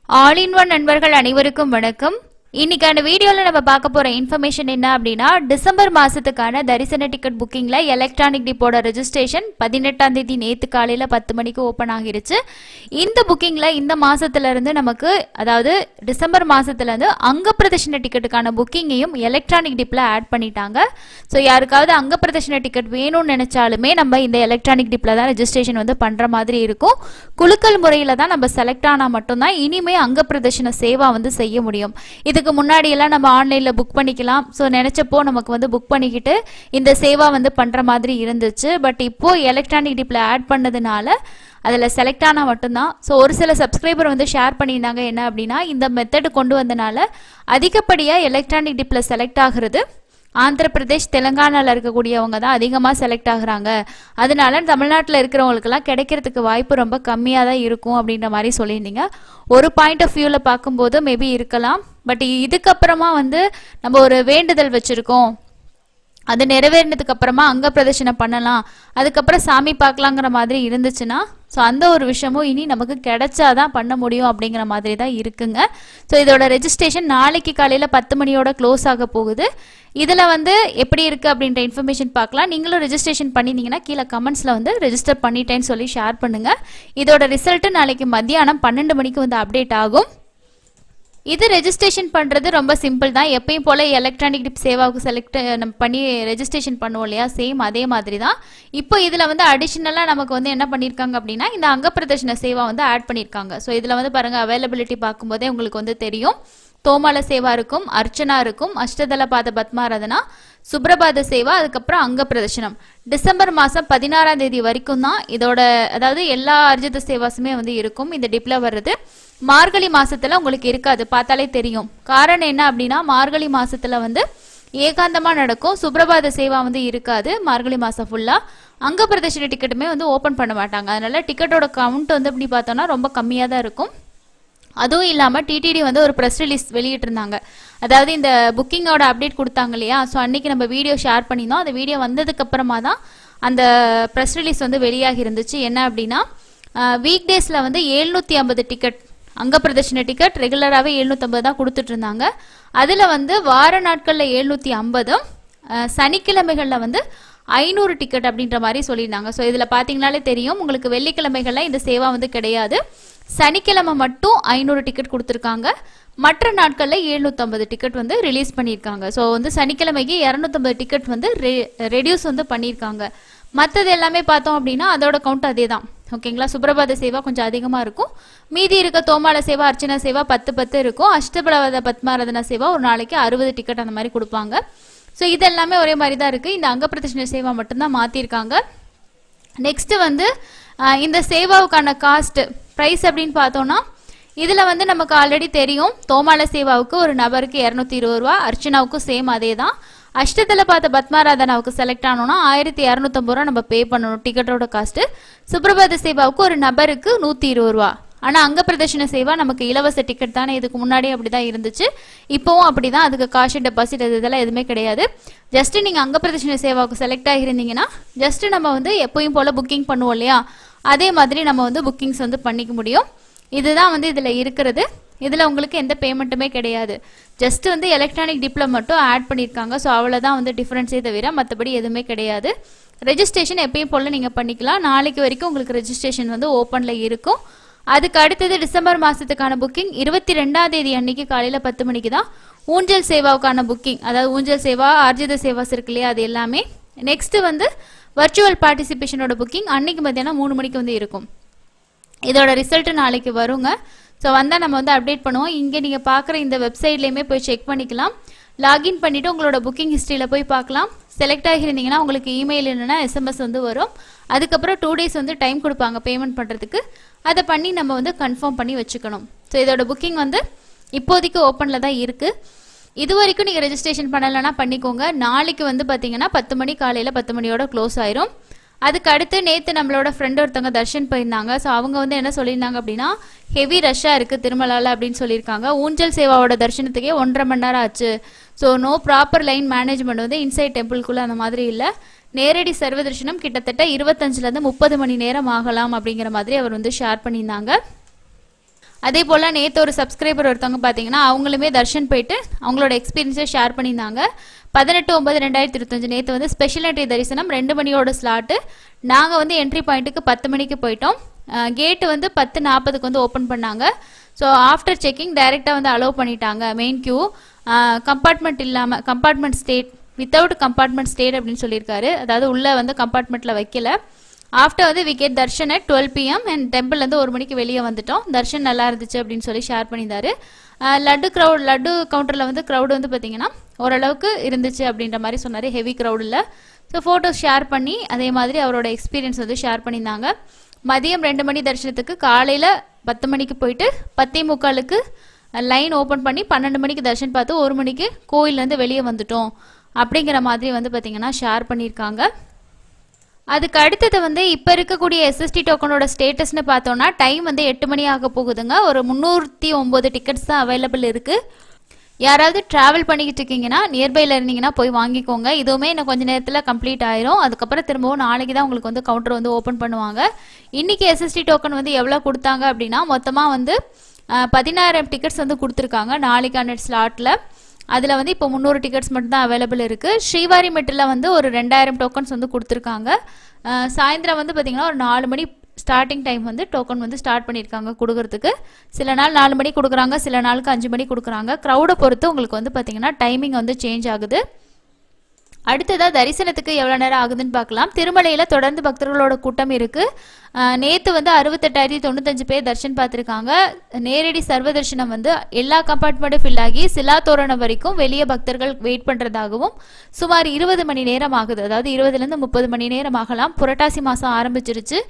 All in one நண்பர்கள் அனைவருக்கும் வணக்கம். இன்னைக்கான வீடியோல நம்ம பார்க்க போற இன்ஃபர்மேஷன் என்ன அப்படின்னா, டிசம்பர் மாசத்துக்கான தரிசன டிக்கெட் புக்கிங்ல எலக்ட்ரானிக் டிப்போட ரெஜிஸ்ட்ரேஷன் 18ஆம் தேதி நேத்து காலையில 10 மணிக்கு ஓபன் ஆகிருச்சு. இந்த புக்கிங்ல இந்த மாசத்துல இருந்து நமக்கு, அதாவது டிசம்பர் மாசத்துல இருந்து அங்க பிரதர்ஷன டிக்கெட்டுக்கான புக்கிங்கையும் எலக்ட்ரானிக் டிப்ல ஆட் பண்ணிட்டாங்க. ஸோ யாருக்காவது அங்க பிரதர்ஷன டிக்கெட் வேணும்னு நினைச்சாலுமே நம்ம இந்த எலக்ட்ரானிக் டிப்ல தான் ரெஜிஸ்ட்ரேஷன் பண்ற மாதிரி இருக்கும். குலுக்கல் முறையில தான் நம்ம செலக்ட் ஆனா மட்டும்தான் இனிமே அங்க பிரதர்ஷன சேவா செய்ய முடியும். இதுக்கு முன்னாடி எல்லாம் நம்ம ஆன்லைன்ல புக் பண்ணிக்கலாம். ஸோ நினைச்சப்போ நமக்கு புக் பண்ணிக்கிட்டு இந்த சேவா பண்ற மாதிரி இருந்துச்சு. பட் இப்போ எலக்ட்ரானிக் டிப்ல ஆட் பண்ணதுனால அதில் செலக்ட் ஆனால் மட்டும்தான். ஸோ ஒரு சில சப்ஸ்கிரைபர் ஷேர் பண்ணியிருந்தாங்க என்ன அப்படின்னா, இந்த மெத்தட் கொண்டு வந்தனால அதிகப்படியாக எலக்ட்ரானிக் டிப்ல செலக்ட் ஆகுறது ஆந்திர பிரதேஷ் தெலுங்கானாவில் இருக்கக்கூடியவங்க தான் அதிகமாக செலக்ட் ஆகுறாங்க. அதனால தமிழ்நாட்டில் இருக்கிறவங்களுக்கெல்லாம் கிடைக்கிறதுக்கு வாய்ப்பு ரொம்ப கம்மியாக தான் இருக்கும் அப்படின்ற மாதிரி சொல்லியிருந்தீங்க. ஒரு பாயிண்ட் ஆஃப் வியூவில் பார்க்கும்போது மேபி இருக்கலாம். பட் இதுக்கப்புறமா நம்ம ஒரு வேண்டுதல் வச்சுருக்கோம், அது நிறைவேறினதுக்கு அப்புறமா அங்க பிரதர்ஷனம் பண்ணலாம், அதுக்கப்புறம் சாமி பார்க்கலாங்கிற மாதிரி இருந்துச்சுன்னா, ஸோ அந்த ஒரு விஷயமும் இனி நமக்கு கிடைச்சாதான் பண்ண முடியும் அப்படிங்கிற மாதிரி தான் இருக்குங்க. ஸோ இதோட ரெஜிஸ்ட்ரேஷன் நாளைக்கு காலையில் 10 மணியோட க்ளோஸ் ஆக போகுது. இதில் எப்படி இருக்குது அப்படின்ற இன்ஃபர்மேஷன் பார்க்கலாம். நீங்களும் ரெஜிஸ்ட்ரேஷன் பண்ணியிருந்தீங்கன்னா கீழே கமெண்ட்ஸில் ரெஜிஸ்டர் பண்ணிட்டேன்னு சொல்லி ஷேர் பண்ணுங்கள். இதோட ரிசல்ட்டு நாளைக்கு மத்தியானம் 12 மணிக்கு அப்டேட் ஆகும். இது ரெஜிஸ்ட்ரேஷன் பண்ணுறது ரொம்ப சிம்பிள் தான். எப்பயும் போல் எலக்ட்ரானிக் டிப் சேவாவுக்கு நம்ம பண்ணி ரெஜிஸ்ட்ரேஷன் பண்ணுவோம் இல்லையா, சேம் அதே மாதிரி தான். இப்போ இதில் அடிஷ்னலாக நமக்கு என்ன பண்ணியிருக்காங்க அப்படின்னா, இந்த அங்க பிரதர்ஷன சேவா ஆட் பண்ணியிருக்காங்க. ஸோ இதில் பாருங்கள், அவைலபிலிட்டி பார்க்கும்போதே உங்களுக்கு தெரியும். தோமால சேவா இருக்கும், அர்ச்சனா இருக்கும், அஷ்டதல பாத பத்மாராதனா, சுப்ரபாத சேவா, அதுக்கப்புறம் அங்க பிரதர்ஷனம். டிசம்பர் மாதம் 16ஆம் தேதி வரைக்கும் தான் இதோட, அதாவது எல்லா அர்ஜித சேவாஸுமே இருக்கும் இந்த டிப்ல வர்றது. மார்கழி மாசத்துல உங்களுக்கு இருக்காது, பார்த்தாலே தெரியும். காரணம் என்ன அப்படின்னா, மார்கழி மாசத்துல ஏகாந்தமா நடக்கும், சுப்ரபாத சேவா இருக்காது மார்கழி மாசம் ஃபுல்லா. அங்க பிரதர்ஷன டிக்கெட்டுமே ஓபன் பண்ண மாட்டாங்க. அதனால டிக்கெட்டோட கவுண்ட் அப்படி பார்த்தோம்னா ரொம்ப கம்மியாக தான் இருக்கும். அதுவும் இல்லாமல் டிடிடி ஒரு ப்ரெஸ் ரிலீஸ் வெளியிட்டிருந்தாங்க. அதாவது இந்த புக்கிங்கோட அப்டேட் கொடுத்தாங்க இல்லையா, ஸோ அன்னைக்கு நம்ம வீடியோ ஷேர் பண்ணியிருந்தோம். அந்த வீடியோ வந்ததுக்கு அப்புறமா தான் அந்த ப்ரெஸ் ரிலீஸ் வெளியாகி இருந்துச்சு. என்ன அப்படின்னா, வீக் டேஸில் 750 டிக்கெட், அங்க பிரதர்ஷன டிக்கெட் ரெகுலராகவே 750 தான் கொடுத்துட்டு இருந்தாங்க. அதில் வார நாட்களில் 750, சனிக்கிழமைகளில் 500 டிக்கெட் அப்படின்ற மாதிரி சொல்லியிருந்தாங்க. ஸோ இதில் பார்த்தீங்கனாலே தெரியும் உங்களுக்கு, வெள்ளிக்கிழமைகளில் இந்த சேவா கிடையாது. சனிக்கிழமை மட்டும் 500 டிக்கெட் கொடுத்துருக்காங்க. மற்ற நாட்களில் 750 டிக்கெட் ரிலீஸ் பண்ணியிருக்காங்க. ஸோ சனிக்கிழமைக்கு 250 டிக்கெட் ரெடியூஸ் பண்ணியிருக்காங்க. மற்றது எல்லாமே பார்த்தோம் அப்படின்னா அதோட கவுண்ட் அதே தான். ஓகேங்களா, சுப்ரபாத சேவா கொஞ்சம் அதிகமாக இருக்கும். மீதி இருக்க தோமால சேவா, அர்ச்சனா சேவா 10 இருக்கும். அஷ்டபலவத பத்மாராதனா சேவா ஒரு நாளைக்கு 60 டிக்கெட் அந்த மாதிரி கொடுப்பாங்க. ஸோ இது எல்லாமே ஒரே மாதிரி தான் இருக்குது. இந்த அங்க பிரதர்ஷன சேவா மட்டும்தான் மாற்றிருக்காங்க. நெக்ஸ்ட் இந்த சேவாவுக்கான காஸ்ட் ப்ரைஸ் அப்படின்னு பார்த்தோம்னா, இதில் நமக்கு ஆல்ரெடி தெரியும், தோமால சேவாவுக்கு ஒரு நபருக்கு 220 ரூபா, அர்ச்சனாவுக்கும் சேம் அதே தான். அஷ்டதல பாத பத்மாராதனாவுக்கு செலக்ட் ஆனோம்னா 1250 ரூபா நம்ம பே பண்ணணும் டிக்கெட்டோட காஸ்ட்டு. சுப்ரபாத சேவாவுக்கு ஒரு நபருக்கு 120 ரூபா. ஆனால் அங்க பிரதர்ஷன சேவா நமக்கு இலவச டிக்கெட் தானே, இதுக்கு முன்னாடி அப்படி தான் இருந்துச்சு, இப்போவும் அப்படி தான். அதுக்கு காசு டெபாசிட் இதெல்லாம் எதுவுமே கிடையாது. ஜஸ்ட் நீங்கள் அங்க பிரதர்ஷன சேவாவுக்கு செலக்ட் ஆகியிருந்தீங்கன்னா ஜஸ்ட் நம்ம எப்பயும் போல் புக்கிங் பண்ணுவோம் இல்லையா, அதே மாதிரி நம்ம புக்கிங்ஸ் பண்ணிக்க முடியும். இதுதான் இதில் இருக்கிறது. இதில் உங்களுக்கு எந்த பேமெண்ட்டுமே கிடையாது. ஜஸ்ட் எலக்ட்ரானிக் டிப்ல மட்டும் ஆட் பண்ணியிருக்காங்க. ஸோ அவ்வளோதான் டிஃப்ரென்ஸே தவிர மற்றபடி எதுவுமே கிடையாது. ரெஜிஸ்ட்ரேஷன் எப்பயும் போல் நீங்கள் பண்ணிக்கலாம். நாளைக்கு வரைக்கும் உங்களுக்கு ரெஜிஸ்ட்ரேஷன் ஓப்பனில் இருக்கும். அதுக்கு அடுத்தது டிசம்பர் மாதத்துக்கான புக்கிங் 22ஆம் தேதி அன்னைக்கு காலையில் 10 மணிக்கு தான் ஊஞ்சல் சேவாவுக்கான புக்கிங். அதாவது ஊஞ்சல் சேவா, ஆர்ஜித சேவாஸ் இருக்கு இல்லையா, அது எல்லாமே. நெக்ஸ்ட் வர்ச்சுவல் பார்ட்டிசிபேஷனோட புக்கிங் அன்னைக்கு மத்தியானம் 3 மணிக்கு இருக்கும். இதோட ரிசல்ட் நாளைக்கு வருங்க. ஸோ வந்தால் நம்ம அப்டேட் பண்ணுவோம். இங்கே நீங்கள் பார்க்குற இந்த வெப்சைட்லேயுமே போய் செக் பண்ணிக்கலாம். லாகின் பண்ணிவிட்டு உங்களோட புக்கிங் ஹிஸ்ட்ரியில் போய் பார்க்கலாம். செலக்ட் ஆகியிருந்தீங்கன்னா உங்களுக்கு இமெயில் இல்லைன்னா SMS வரும். அதுக்கப்புறம் 2 டேஸ் டைம் கொடுப்பாங்க பேமெண்ட் பண்ணுறதுக்கு. அதை பண்ணி நம்ம கன்ஃபார்ம் பண்ணி வச்சுக்கணும். ஸோ இதோட புக்கிங் இப்போதைக்கு ஓப்பனில் தான் இருக்குது. இது வரைக்கும் நீங்கள் ரெஜிஸ்ட்ரேஷன் பண்ணலைன்னா பண்ணிக்கோங்க. நாளைக்கு பார்த்தீங்கன்னா 10 மணி, காலையில் 10 மணியோட க்ளோஸ் ஆயிரும். அதுக்கு அடுத்து நேற்று நம்மளோட ஃப்ரெண்ட் ஒருத்தவங்க தர்ஷன் போயிருந்தாங்க. ஸோ அவங்க என்ன சொல்லியிருந்தாங்க அப்படின்னா, ஹெவி ரஷ்ஷாக இருக்குது திருமலாவில் அப்படின்னு சொல்லியிருக்காங்க. ஊஞ்சல் சேவாவோட தரிசனத்துக்கே 1.5 மணி நேரம் ஆச்சு. So no proper line management inside டெம்பிள்குள்ளே அந்த மாதிரி இல்லை. நேரடி சர்வ தரிசனம் கிட்டத்தட்ட 25லேருந்து 30 மணி நேரம் ஆகலாம் அப்படிங்கிற மாதிரி அவர் ஷேர் பண்ணியிருந்தாங்க. அதே போல் நேற்று ஒரு சப்ஸ்கிரைபர் ஒருத்தவங்க பார்த்தீங்கன்னா அவங்களுமே தர்ஷன் போயிட்டு அவங்களோட எக்ஸ்பீரியன்ஸை ஷேர் பண்ணியிருந்தாங்க. 18/9/2025 நேற்று வந்து ஸ்பெஷல் என்ட்ரி தரிசனம் 2 மணியோட ஸ்லாட்டு. நாங்கள் வந்து என்ட்ரி பாயிண்ட்டுக்கு 10 மணிக்கு போயிட்டோம். கேட்டு வந்து 10:40க்கு வந்து ஓப்பன் பண்ணாங்க. ஸோ ஆஃப்டர் செக்கிங் டைரெக்டாக வந்து அலோவ் பண்ணிட்டாங்க. மெயின் கியூ கம்பார்ட்மெண்ட் இல்லாமல் compartment state without compartment state அப்படின்னு சொல்லியிருக்காரு. அதாவது உள்ளே வந்து கம்பார்ட்மெண்ட்டில் வைக்கல. ஆஃப்டர் வந்து we get darshan at 12 PM and டெம்பிள்லேருந்து 1 மணிக்கு வெளியே வந்துட்டோம். தர்ஷன் நல்லா இருந்துச்சு அப்படின்னு சொல்லி ஷேர் பண்ணியிருந்தாரு. லட்டு கவுண்டரில் வந்து க்ரௌடு வந்து பார்த்திங்கன்னா ஓரளவுக்கு இருந்துச்சு அப்படின்ற மாதிரி சொன்னார். ஹெவி க்ரௌடு இல்லை. ஸோ ஃபோட்டோஸ் ஷேர் பண்ணி அதே மாதிரி அவரோட எக்ஸ்பீரியன்ஸ் வந்து ஷேர் பண்ணியிருந்தாங்க. மதியம் 2 மணி தரிசனத்துக்கு காலையில் 10 மணிக்கு போயிட்டு 10:45க்கு லைன் ஓப்பன் பண்ணி 12 மணிக்கு தர்ஷன் பார்த்து 1 மணிக்கு கோயிலேருந்து வெளியே வந்துட்டோம் அப்படிங்கிற மாதிரி வந்து பார்த்திங்கன்னா ஷேர் பண்ணியிருக்காங்க. அதுக்கு அடுத்தது வந்து இப்போ இருக்கக்கூடிய எஸ்எஸ்டி டோக்கனோட ஸ்டேட்டஸ்னு பார்த்தோன்னா டைம் வந்து 8 மணி ஆக போகுதுங்க. ஒரு 309 டிக்கெட்ஸ் தான் அவைலபிள் இருக்குது. யாராவது ட்ராவல் பண்ணிக்கிட்டு இருக்கீங்கன்னா நியர்பையில் இருந்தீங்கன்னா போய் வாங்கிக்கோங்க. இதுவுமே இன்னும் கொஞ்சம் நேரத்தில் கம்ப்ளீட் ஆயிரும். அதுக்கப்புறம் திரும்பவும் நாளைக்கு தான் உங்களுக்கு வந்து கவுண்டர் வந்து ஓப்பன் பண்ணுவாங்க. இன்றைக்கி எஸ்எஸ்டி டோக்கன் வந்து எவ்வளோ கொடுத்தாங்க அப்படின்னா மொத்தமாக வந்து 16,000 டிக்கெட்ஸ் வந்து கொடுத்துருக்காங்க நாளைக்கான ஸ்லாட்டில். அதில் வந்து இப்போ 300 டிக்கெட்ஸ் மட்டும்தான் அவைலபிள் இருக்குது. ஸ்ரீவாரி மெட்டில் வந்து ஒரு 2,000 டோக்கன்ஸ் வந்து கொடுத்துருக்காங்க. சாயந்தரம் வந்து பார்த்திங்கன்னா ஒரு 4 மணி ஸ்டார்டிங் டைம் வந்து டோக்கன் வந்து ஸ்டார்ட் பண்ணியிருக்காங்க கொடுக்கறதுக்கு. சில நாள் 4 மணி கொடுக்குறாங்க, சில நாளுக்கு 5 மணி கொடுக்குறாங்க. க்ரௌடை பொறுத்து உங்களுக்கு வந்து பார்த்திங்கன்னா டைமிங் வந்து சேஞ்ச் ஆகுது. அடுத்ததாக தரிசனத்துக்கு எவ்வளோ நேரம் ஆகுதுன்னு பார்க்கலாம். திருமலையில் தொடர்ந்து பக்தர்களோட கூட்டம் இருக்குது. நேற்று வந்து 68,095 பேர் தர்ஷன் பார்த்துருக்காங்க. நேரடி சர்வ தரிசனம் வந்து எல்லா கம்பார்ட்மெண்ட்டும் ஃபில் ஆகி சிலா தோரணம் வரைக்கும் வெளியே பக்தர்கள் வெயிட் பண்ணுறதாகவும் சுமார் 20 மணி நேரம் ஆகுது. அதாவது 20லேருந்து 30 மணி நேரம் ஆகலாம். புரட்டாசி மாதம் ஆரம்பிச்சிருச்சு.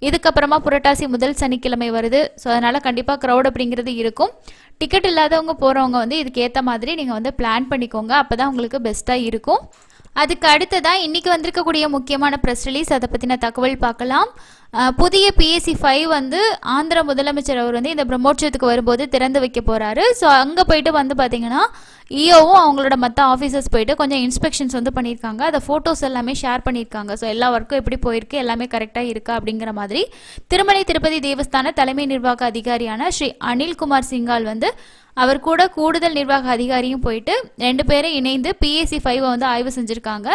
இதுக்கப்புறமா புரட்டாசி முதல் சனிக்கிழமை வருது. ஸோ அதனால் கண்டிப்பாக க்ரௌட் அப்படிங்கிறது இருக்கும். டிக்கெட் இல்லாதவங்க போகிறவங்க வந்து இதுக்கு ஏற்ற மாதிரி நீங்கள் வந்து பிளான் பண்ணிக்கோங்க. அப்போ தான் உங்களுக்கு பெஸ்ட்டாக இருக்கும். அதுக்கு அடுத்ததான் இன்றைக்கி வந்திருக்கக்கூடிய முக்கியமான ப்ரெஸ் ரிலீஸ், அதை பற்றின தகவல் பார்க்கலாம். புதிய PSC 5 வந்து ஆந்திர முதலமைச்சர் அவர் வந்து இந்த பிரம்மோற்சவத்துக்கு வரும்போது திறந்து வைக்க போகிறாரு. ஸோ அங்கே போயிட்டு வந்து பார்த்திங்கன்னா இஓவும் அவங்களோட மற்ற ஆஃபீஸர்ஸ் போயிட்டு கொஞ்சம் இன்ஸ்பெக்ஷன்ஸ் வந்து பண்ணியிருக்காங்க. அதை ஃபோட்டோஸ் எல்லாமே ஷேர் பண்ணியிருக்காங்க. ஸோ எல்லா ஒர்க்கும் எப்படி போயிருக்கு, எல்லாமே கரெக்டாக இருக்கா அப்படிங்கிற மாதிரி. திருமலை திருப்பதி தேவஸ்தான தலைமை நிர்வாக அதிகாரியான ஸ்ரீ அனில்குமார் சிங்கால் வந்து அவர் கூட கூடுதல் நிர்வாக அதிகாரியும் போயிட்டு 2 பேரும் இணைந்து PSC 5 வந்து ஆய்வு செஞ்சுருக்காங்க.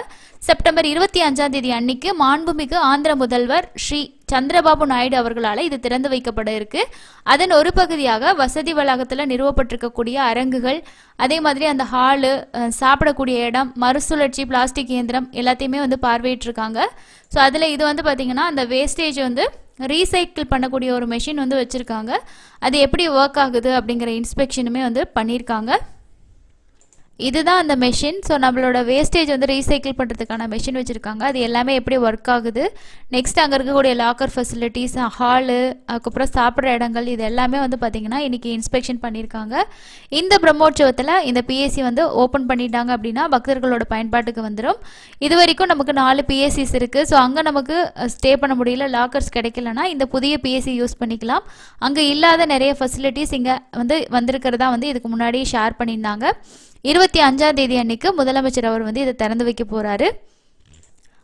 செப்டம்பர் 25 அன்னைக்கு மாண்புமிகு ஆந்திர முதல்வர் ஸ்ரீ சந்திரபாபு நாயுடு அவர்களால் இது திறந்து வைக்கப்பட இருக்கு. அதன் ஒரு பகுதியாக வசதி வளாகத்தில் நிறுவப்பட்டிருக்கக்கூடிய அரங்குகள், அதே மாதிரி அந்த ஹாலு, சாப்பிடக்கூடிய இடம், மறுசுழற்சி பிளாஸ்டிக் இயந்திரம் எல்லாத்தையுமே வந்து பார்வையிட்டிருக்காங்க. ஸோ அதில் இது வந்து பார்த்திங்கன்னா அந்த வேஸ்டேஜ் வந்து ரீசைக்கிள் பண்ணக்கூடிய ஒரு மெஷின் வந்து வச்சுருக்காங்க. அது எப்படி ஒர்க் ஆகுது அப்படிங்கிற இன்ஸ்பெக்ஷனுமே வந்து பண்ணியிருக்காங்க. இதுதான் அந்த மெஷின். ஸோ நம்மளோட வேஸ்டேஜ் வந்து ரீசைக்கிள் பண்ணுறதுக்கான மெஷின் வச்சுருக்காங்க. அது எல்லாமே எப்படி ஒர்க் ஆகுது, நெக்ஸ்ட் அங்கே இருக்கக்கூடிய லாக்கர் ஃபெசிலிட்டிஸ், ஹாலு, அதுக்கப்புறம் சாப்பிட்ற இடங்கள், இது எல்லாமே வந்து பார்த்திங்கன்னா இன்றைக்கி இன்ஸ்பெக்ஷன் பண்ணியிருக்காங்க. இந்த பிரம்மோற்சவத்தில் இந்த PSC வந்து ஓப்பன் பண்ணிட்டாங்க அப்படின்னா பக்தர்களோட பயன்பாட்டுக்கு வந்துடும். இது வரைக்கும் நமக்கு 4 PSCs இருக்குது. ஸோ அங்கே நமக்கு ஸ்டே பண்ண முடியல, லாக்கர்ஸ் கிடைக்கலன்னா இந்த புதிய PSC யூஸ் பண்ணிக்கலாம். அங்கே இல்லாத நிறைய ஃபெசிலிட்டிஸ் இங்கே வந்து வந்திருக்கிறதா வந்து இதுக்கு முன்னாடியே ஷேர் பண்ணியிருந்தாங்க. 25 அன்னைக்கு முதலமைச்சர் அவர் வந்து இதை திறந்து வைக்க போகிறாரு.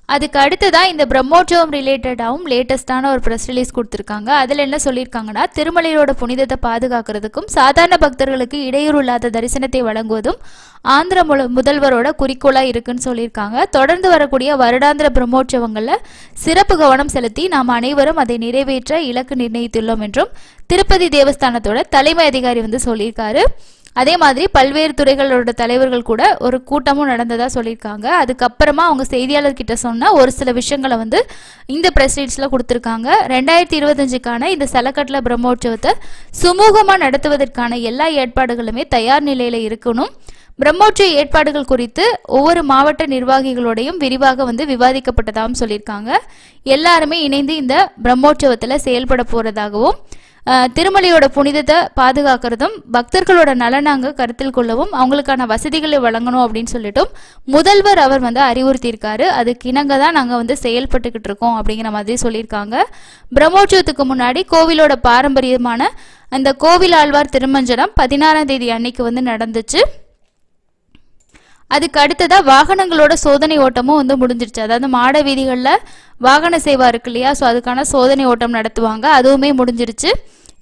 அதுக்கு அடுத்ததான் இந்த பிரம்மோற்சவம் ரிலேட்டடாகவும் லேட்டஸ்டான ஒரு ப்ரெஸ் ரிலீஸ் கொடுத்துருக்காங்க. அதில் என்ன சொல்லியிருக்காங்கன்னா, திருமலையோட புனிதத்தை பாதுகாக்கிறதுக்கும் சாதாரண பக்தர்களுக்கு இடையூறு இல்லாத தரிசனத்தை வழங்குவதும் ஆந்திர முதல்வரோட குறிக்கோளாக இருக்குன்னு சொல்லியிருக்காங்க. தொடர்ந்து வரக்கூடிய வருடாந்திர பிரம்மோற்சவங்களில் சிறப்பு கவனம் செலுத்தி நாம் அனைவரும் அதை நிறைவேற்ற இலக்கு நிர்ணயித்துள்ளோம் என்றும் திருப்பதி தேவஸ்தானத்தோட தலைமை அதிகாரி வந்து சொல்லியிருக்காரு. அதே மாதிரி பல்வேறு துறைகளோட தலைவர்கள் கூட ஒரு கூட்டமும் நடந்ததா சொல்லியிருக்காங்க. அதுக்கப்புறமா அவங்க செய்தியாளர்கிட்ட சொன்ன ஒரு சில விஷயங்களை வந்து இந்த ப்ரெஸ் ரீட்ஸில் கொடுத்துருக்காங்க. 2025க்கான இந்த சலக்கட்டில் பிரம்மோற்சவத்தை சுமூகமாக நடத்துவதற்கான எல்லா ஏற்பாடுகளுமே தயார் நிலையில் இருக்கணும். பிரம்மோற்சவ ஏற்பாடுகள் குறித்து ஒவ்வொரு மாவட்ட நிர்வாகிகளோடையும் விரிவாக வந்து விவாதிக்கப்பட்டதாகவும் சொல்லியிருக்காங்க. எல்லாருமே இணைந்து இந்த பிரம்மோற்சவத்தில் செயல்பட போகிறதாகவும், திருமலையோட புனிதத்தை பாதுகாக்கிறதும் பக்தர்களோட நலனாங்க கருத்தில் கொள்ளவும் அவங்களுக்கான வசதிகளை வழங்கணும் அப்படின்னு சொல்லிட்டும் முதல்வர் அவர் வந்து அறிவுறுத்தியிருக்காரு. அதுக்கு இணங்க தான் நாங்கள் வந்து செயல்பட்டுக்கிட்டு இருக்கோம் அப்படிங்கிற மாதிரி சொல்லியிருக்காங்க. பிரம்மோற்சவத்துக்கு முன்னாடி கோவிலோட பாரம்பரியமான அந்த கோவில் ஆழ்வார் திருமஞ்சனம் 16 அன்னைக்கு வந்து நடந்துச்சு. அதுக்கு அடுத்ததாக வாகனங்களோட சோதனை ஓட்டமும் வந்து முடிஞ்சிருச்சு. அதாவது மாட வீதிகளில் வாகன சேவா இருக்கு இல்லையா, ஸோ அதுக்கான சோதனை ஓட்டம் நடத்துவாங்க, அதுவுமே முடிஞ்சிருச்சு.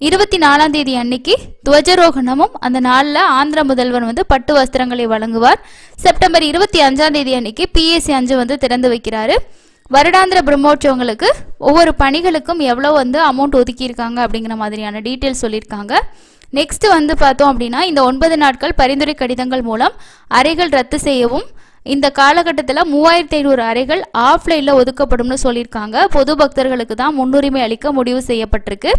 24ஆம் தேதி அன்னைக்கு துவஜரோகணமும் அந்த நாளில் ஆந்திர முதல்வர் வந்து பட்டு வஸ்திரங்களை வழங்குவார். செப்டம்பர் 25ஆம் தேதி அன்னைக்கு PAC 5 வந்து திறந்து வைக்கிறாரு. வருடாந்திர பிரம்மோற்சவங்களுக்கு ஒவ்வொரு பணிகளுக்கும் எவ்வளோ வந்து அமௌண்ட் ஒதுக்கியிருக்காங்க அப்படிங்கிற மாதிரியான டீட்டெயில்ஸ் சொல்லியிருக்காங்க. நெக்ஸ்ட் வந்து பார்த்தோம் அப்படின்னா இந்த 9 நாட்கள் பரிந்துரை கடிதங்கள் மூலம் அறைகள் ரத்து செய்யவும் இந்த காலகட்டத்தில் 3500 அறைகள் ஆஃப்லைனில் ஒதுக்கப்படும்னு சொல்லியிருக்காங்க. பொது பக்தர்களுக்கு தான் முன்னுரிமை அளிக்க முடிவு செய்யப்பட்டிருக்கு.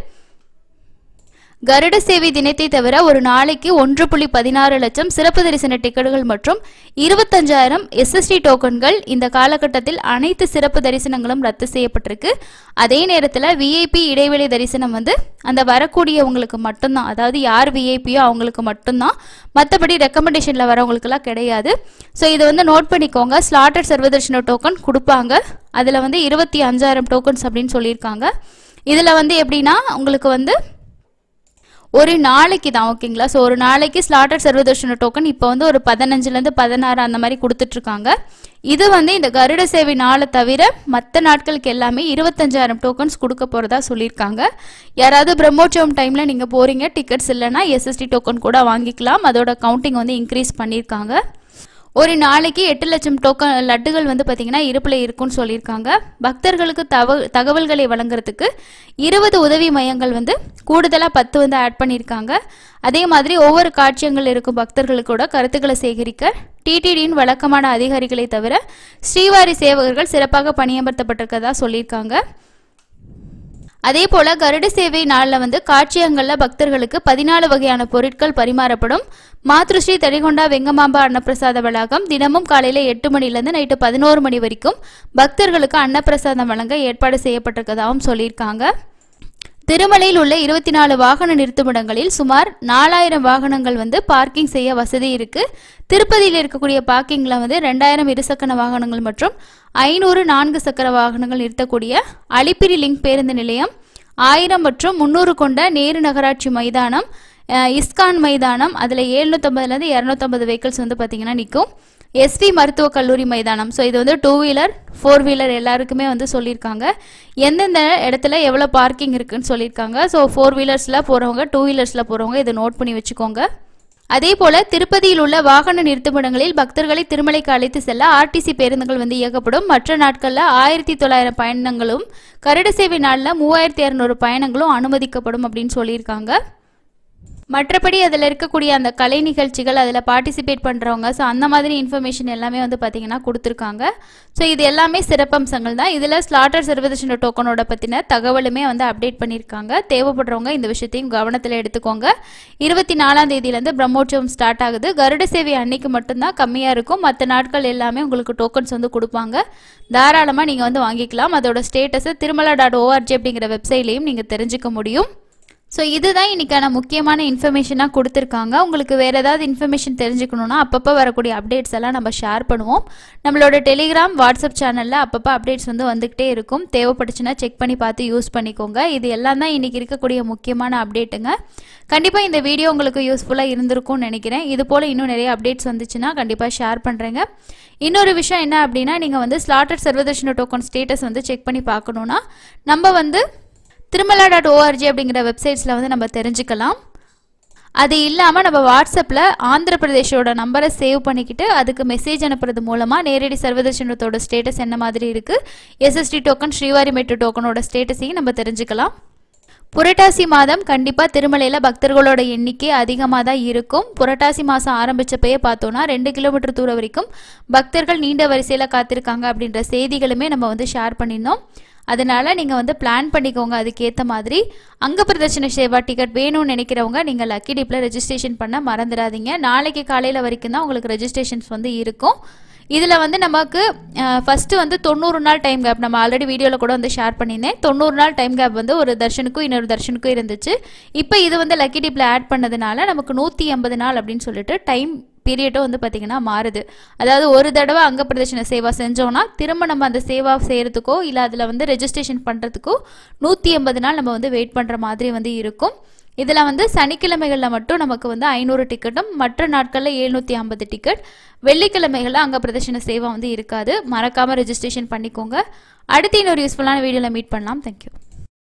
கருட சேவை தினத்தை தவிர ஒரு நாளைக்கு 1.16 லட்சம் சிறப்பு தரிசன டிக்கெட்டுகள் மற்றும் 25,000 SST டோக்கன்கள் இந்த காலகட்டத்தில் அனைத்து சிறப்பு தரிசனங்களும் ரத்து செய்யப்பட்டிருக்கு. அதே நேரத்தில் VIP இடைவெளி தரிசனம் வந்து அந்த வரக்கூடியவங்களுக்கு மட்டும்தான், அதாவது யார் VIPயோ அவங்களுக்கு மட்டும்தான், மற்றபடி ரெக்கமெண்டேஷனில் வரவங்களுக்குலாம் கிடையாது. ஸோ இதை வந்து நோட் பண்ணிக்கோங்க. ஸ்லாட்டட் சர்வதர்ஷன டோக்கன் கொடுப்பாங்க. அதில் வந்து 25,000 டோக்கன்ஸ் அப்படின்னு சொல்லியிருக்காங்க. இதில் வந்து எப்படின்னா உங்களுக்கு வந்து ஒரு நாளைக்கு தான், ஓகேங்களா. ஸோ ஒரு நாளைக்கு ஸ்லாட்டட் சர்வதர்ஷன டோக்கன் இப்போ வந்து ஒரு 15லேருந்து 16 அந்த மாதிரி கொடுத்துட்ருக்காங்க. இது வந்து இந்த கருட சேவை நாளை தவிர மற்ற நாட்களுக்கு எல்லாமே 25,000 டோக்கன்ஸ் கொடுக்க போகிறதா சொல்லியிருக்காங்க. யாராவது பிரம்மோற்சவம் டைமில் நீங்கள் போகிறீங்க, டிக்கெட்ஸ் இல்லைன்னா SST டோக்கன் கூட வாங்கிக்கலாம். அதோட கவுண்டிங் வந்து இன்க்ரீஸ் பண்ணியிருக்காங்க. ஒரு நாளைக்கு 8 லட்சம் டோக்கன் லட்டுகள் வந்து பார்த்திங்கன்னா இருப்பில் இருக்குன்னு சொல்லியிருக்காங்க. பக்தர்களுக்கு தகவல்களை வழங்குறதுக்கு 20 உதவி மையங்கள் வந்து கூடுதலாக 10 வந்து ஆட் பண்ணியிருக்காங்க. அதே மாதிரி ஒவ்வொரு காட்சியங்கள் இருக்கும் பக்தர்களுக்கூட கருத்துக்களை சேகரிக்க TTDயின் வழக்கமான அதிகாரிகளை தவிர ஸ்ரீவாரி சேவகர்கள் சிறப்பாக பணியமர்த்தப்பட்டிருக்கதா சொல்லியிருக்காங்க. அதே போல கருட சேவை நாளில் வந்து காட்சியங்களில் பக்தர்களுக்கு 14 வகையான பொருட்கள் பரிமாறப்படும். மாத்ருஸ்ரீ தடிகொண்டா வெங்கமாம்பா அன்னப்பிரசாத வளாகம் தினமும் காலையில் 8 மணிலேருந்து நைட்டு 11 மணி வரைக்கும் பக்தர்களுக்கு அன்னப்பிரசாதம் வழங்க ஏற்பாடு செய்யப்பட்டிருக்கதாகவும் சொல்லியிருக்காங்க. திருமலையில் உள்ள 24 வாகன நிறுத்துமிடங்களில் சுமார் 4000 வாகனங்கள் வந்து பார்க்கிங் செய்ய வசதி இருக்கு. திருப்பதியில் இருக்கக்கூடிய பார்க்கிங்கில் வந்து 2000 இருசக்கர வாகனங்கள் மற்றும் 500 4 சக்கர வாகனங்கள் நிறுத்தக்கூடிய அலிப்பிரி லிங்க் பேருந்து நிலையம், 1000 மற்றும் 300 கொண்ட நேரு நகராட்சி மைதானம், இஸ்கான் மைதானம், அதில் 750லேருந்து 250 வெஹிக்கிள்ஸ் வந்து பார்த்திங்கன்னா நிற்கும். SV மருத்துவக் கல்லூரி மைதானம். ஸோ இது வந்து 2 வீலர் 4 வீலர் எல்லாருக்குமே வந்து சொல்லியிருக்காங்க. எந்தெந்த இடத்துல எவ்வளோ பார்க்கிங் இருக்குன்னு சொல்லியிருக்காங்க. ஸோ 4 வீலர்ஸில் போகிறவங்க 2 வீலர்ஸில் போகிறவங்க இதை நோட் பண்ணி வச்சுக்கோங்க. அதே போல் திருப்பதியில் உள்ள வாகன நிறுத்துமிடங்களில் பக்தர்களை திருமலைக்கு அழைத்து செல்ல RTC பேருந்துகள் வந்து இயக்கப்படும். மற்ற நாட்களில் 1900 பயணங்களும் கருட சேவை நாளில் 3200 பயணங்களும் அனுமதிக்கப்படும் அப்படின்னு சொல்லியிருக்காங்க. மற்றபடி அதில் இருக்கக்கூடிய அந்த கலை நிகழ்ச்சிகள், அதில் பார்ட்டிசிபேட் பண்ணுறவங்க, ஸோ அந்த மாதிரி இன்ஃபர்மேஷன் எல்லாமே வந்து பார்த்திங்கன்னா கொடுத்துருக்காங்க. ஸோ இது எல்லாமே சிறப்பம்சங்கள் தான். இதில் ஸ்லாட்டர் சர்வதர்ஷன டோக்கனோட பற்றின தகவலுமே வந்து அப்டேட் பண்ணியிருக்காங்க. தேவைப்படுறவங்க இந்த விஷயத்தையும் கவனத்தில் எடுத்துக்கோங்க. 24ஆம் தேதியிலேருந்து பிரம்மோற்சவம் ஸ்டார்ட் ஆகுது. கருட சேவை அன்னைக்கு மட்டும்தான் கம்மியாக இருக்கும். மற்ற நாட்கள் எல்லாமே உங்களுக்கு டோக்கன்ஸ் வந்து கொடுப்பாங்க. தாராளமாக நீங்கள் வந்து வாங்கிக்கலாம். அதோட ஸ்டேட்டஸை திருமலா.org அப்படிங்கிற வெப்சைட்லேயும் நீங்கள் தெரிஞ்சுக்க முடியும். ஸோ இதுதான் இன்றைக்கான முக்கியமான இன்ஃபர்மேஷனாக கொடுத்துருக்காங்க. உங்களுக்கு வேறு ஏதாவது இன்ஃபர்மேஷன் தெரிஞ்சுக்கணுன்னா அப்பப்போ வரக்கூடிய அப்டேட்ஸ் எல்லாம் நம்ம ஷேர் பண்ணுவோம். நம்மளோட டெலிகிராம் வாட்ஸ்அப் சேனலில் அப்பப்போ அப்டேட்ஸ் வந்து வந்துக்கிட்டே இருக்கும். தேவைப்பட்டுச்சுன்னா செக் பண்ணி பார்த்து யூஸ் பண்ணிக்கோங்க. இது எல்லாம் தான் இன்றைக்கி இருக்கக்கூடிய முக்கியமான அப்டேட்டுங்க. கண்டிப்பாக இந்த வீடியோ உங்களுக்கு யூஸ்ஃபுல்லாக இருந்திருக்கும்னு நினைக்கிறேன். இது போல் இன்னும் நிறைய அப்டேட்ஸ் வந்துச்சுன்னா கண்டிப்பாக ஷேர் பண்ணுறேங்க. இன்னொரு விஷயம் என்ன அப்படின்னா, நீங்கள் வந்து ஸ்லாட்டட் சர்வதர்ஷன டோக்கன் ஸ்டேட்டஸ் வந்து செக் பண்ணி பார்க்கணுன்னா நம்ம வந்து திருமலா.org அப்படிங்கிற வெப்சைட்ஸில் வந்து நம்ம தெரிஞ்சுக்கலாம். அது இல்லாமல் நம்ம வாட்ஸ்அப்பில் ஆந்திர பிரதேஷோட நம்பரை சேவ் பண்ணிக்கிட்டு அதுக்கு மெசேஜ் அனுப்புறது மூலமாக நேரடி சர்வதர்ஷனத்தோட ஸ்டேட்டஸ் என்ன மாதிரி இருக்குது, SST டோக்கன் ஸ்ரீவாரி மெட்ரோ டோக்கனோட ஸ்டேட்டஸையும் நம்ம தெரிஞ்சுக்கலாம். புரட்டாசி மாதம் கண்டிப்பாக திருமலையில் பக்தர்களோட எண்ணிக்கை அதிகமாக தான் இருக்கும். புரட்டாசி மாதம் ஆரம்பித்தப்பயே பார்த்தோன்னா 2 கிலோமீட்டர் தூரம் வரைக்கும் பக்தர்கள் நீண்ட வரிசையில் காத்திருக்காங்க அப்படின்ற செய்திகளுமே நம்ம வந்து ஷேர் பண்ணியிருந்தோம். அதனால் நீங்கள் வந்து பிளான் பண்ணிக்கோங்க. அதுக்கேற்ற மாதிரி அங்க பிரதர்ஷன சேவா டிக்கெட் வேணும்னு நினைக்கிறவங்க நீங்கள் லக்கி டிப்பில் ரெஜிஸ்ட்ரேஷன் பண்ண மறந்துடாதீங்க. நாளைக்கு காலையில் வரைக்கும் தான் உங்களுக்கு ரெஜிஸ்ட்ரேஷன்ஸ் வந்து இருக்கும். இதில் வந்து நமக்கு ஃபஸ்ட்டு வந்து 90 நாள் டைம் கேப், நம்ம ஆல்ரெடி வீடியோவில் கூட வந்து ஷேர் பண்ணியிருந்தேன். 90 நாள் டைம் கேப் வந்து ஒரு தர்ஷனுக்கும் இன்னொரு தர்ஷனுக்கும் இருந்துச்சு. இப்போ இது வந்து லக்கி டிப்பில் ஆட் பண்ணதுனால நமக்கு 180 நாள் அப்படின்னு சொல்லிட்டு டைம் பீரியடும் வந்து பார்த்திங்கன்னா மாறுது. அதாவது ஒரு தடவை அங்க பிரதர்ஷன சேவா செஞ்சோன்னா திரும்ப நம்ம அந்த சேவா செய்கிறதுக்கோ இல்லை அதில் வந்து ரெஜிஸ்ட்ரேஷன் பண்ணுறதுக்கோ 180 நாள் நம்ம வந்து வெயிட் பண்ணுற மாதிரி வந்து இருக்கும். இதில் வந்து சனிக்கிழமைகளில் மட்டும் நமக்கு வந்து 500 டிக்கெட்டும் மற்ற நாட்களில் 750 டிக்கெட், வெள்ளிக்கிழமைகளில் அங்கே பிரதர்ஷன சேவா வந்து இருக்காது. மறக்காமல் ரெஜிஸ்ட்ரேஷன் பண்ணிக்கோங்க. அடுத்து இன்னொரு யூஸ்ஃபுல்லான வீடியோவில் மீட் பண்ணலாம். தேங்க்யூ.